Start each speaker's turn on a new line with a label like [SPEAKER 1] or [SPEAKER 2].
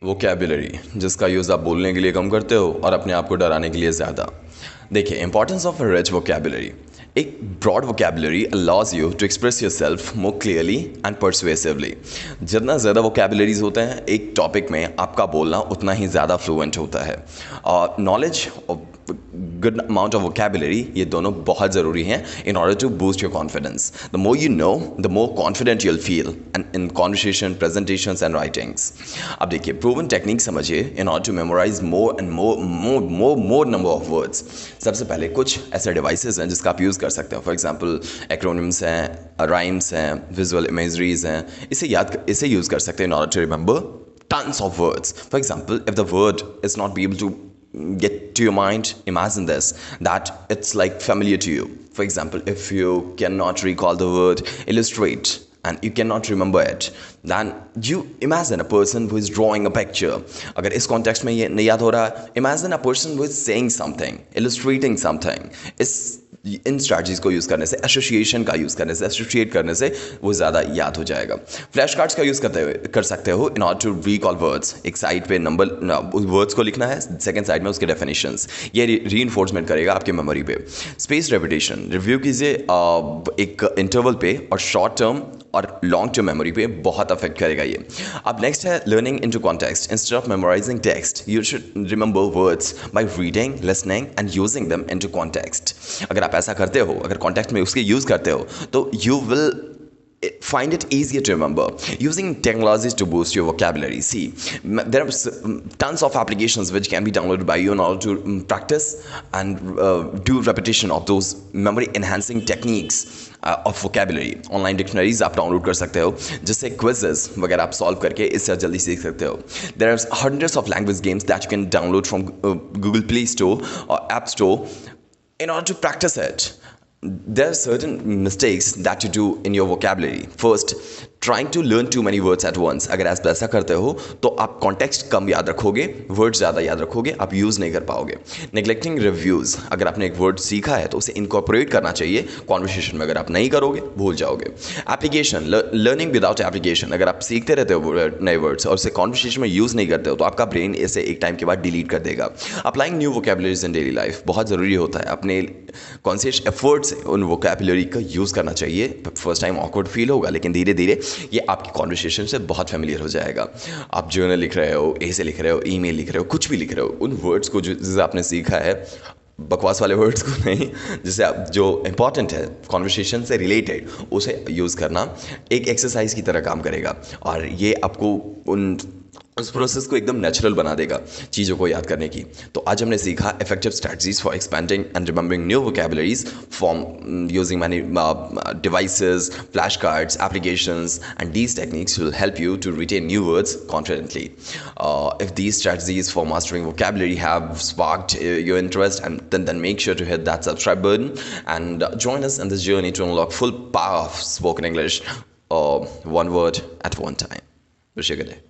[SPEAKER 1] Vocabulary जिसका use आप बोलने के लिए कम करते हो और अपने आप को डराने के लिए ज़्यादा। देखिए, importance of a rich vocabulary. एक broad vocabulary allows you to express yourself more clearly and persuasively. जितना ज़्यादा वोकैबुलरीज होते हैं एक टॉपिक में, आपका बोलना उतना ही ज़्यादा फ्लुएंट होता है। और नॉलेज और गुड अमाउंट ऑफ वोकैबुलरी, ये दोनों बहुत ज़रूरी हैं in order to boost your confidence. The more you know, the more confident you'll feel and in conversation, presentations and writings. अब देखिए, प्रूवन टेक्निक समझिए in order to memorize more and more number of words. सबसे पहले कुछ ऐसे devices हैं जिसका आप यूज़ कर सकते हो। फॉर एग्जांपल, एक्रोनिम्स हैं, राइम्स हैं, विजुअल इमेजरीज हैं। इसे यूज़ कर सकते हैं in order to remember tons of words. For example, if the word is not be able to get to your mind, imagine this, that it's like familiar to you. For example, if you cannot recall the word illustrate and you cannot remember it, then you imagine a person who is drawing a picture. अगर इस context में ये नहीं याद हो रहा है, imagine a person who is saying something, illustrating something. In strategies को यूज़ करने से, एसोसिएशन का यूज़ करने से, एसोसिएट करने से वो ज़्यादा याद हो जाएगा। फ्लैश कार्ड्स का यूज़ कर सकते हो in order to recall words. एक साइड पे नंबर वर्ड्स को लिखना है, सेकंड साइड में उसके डेफिनेशंस। ये रीइंफोर्समेंट करेगा आपके मेमोरी पे। स्पेस रेपिटेशन रिव्यू कीजिए एक इंटरवल पे, और शॉर्ट टर्म और लॉन्ग टर्म मेमोरी पे बहुत अफेक्ट करेगा ये। अब नेक्स्ट है learning into context. Instead of memorizing text, you should remember words by reading, listening and using them into context. अगर आप ऐसा करते हो, अगर कॉन्टेक्स्ट में उसके यूज़ करते हो, तो you will find it easier to remember. Using technologies to boost your vocabulary. See, there are tons of applications which can be downloaded by you in order to practice and do repetition of those memory enhancing techniques of vocabulary. Online dictionaries आप download कर सकते हो, जिससे quizzes वगैरह आप solve करके इससे जल्दी सीख सकते हो. There are hundreds of language games that you can download from Google Play Store or App Store in order to practice it. There are certain mistakes that you do in your vocabulary. First, trying to learn too many words at once. अगर आप ऐसा करते हो तो आप context कम याद रखोगे, word ज़्यादा याद रखोगे, आप यूज़ नहीं कर पाओगे. Neglecting reviews. अगर आपने एक वर्ड सीखा है तो उसे इनकॉर्पोरेट करना चाहिए कॉन्वर्सेशन में. अगर आप नहीं करोगे, भूल जाओगे. Application, learning without application. अगर आप सीखते रहते हो नए वर्ड्स और उसे कॉन्वर्सेशन में यूज़ नहीं करते हो, तो आपका ब्रेन इसे एक टाइम के बाद डिलीट कर देगा. अप्लाइंग न्यू वोकैबुलरीज इन डेली लाइफ बहुत ज़रूरी होता है. अपने कॉन्शियस एफर्ट से उन वोकैबुलरी का यूज़ करना चाहिए. फर्स्ट टाइम ऑकवर्ड फील होगा, लेकिन धीरे धीरे ये आपकी कॉन्वर्सेशन से बहुत फेमिलियर हो जाएगा. आप जर्नल लिख रहे हो, ऐसे लिख रहे हो, ईमेल लिख रहे हो, कुछ भी लिख रहे हो, उन वर्ड्स को जिसे आपने सीखा है, बकवास वाले वर्ड्स को नहीं, जिसे आप जो इंपॉर्टेंट है कॉन्वर्सेशन से रिलेटेड, उसे यूज़ करना एक एक्सरसाइज की तरह काम करेगा. और ये आपको उस प्रोसेस को एकदम नेचुरल बना देगा चीज़ों को याद करने की. तो आज हमने सीखा effective strategies for expanding and remembering new vocabularies from using many devices, flash cards, applications, and these techniques will help you to retain new words confidently. If these strategies for mastering vocabulary have sparked your interest, and then make sure to hit that subscribe button and join us in this journey to unlock full power of spoken English, one word at one time. Wish you a good day.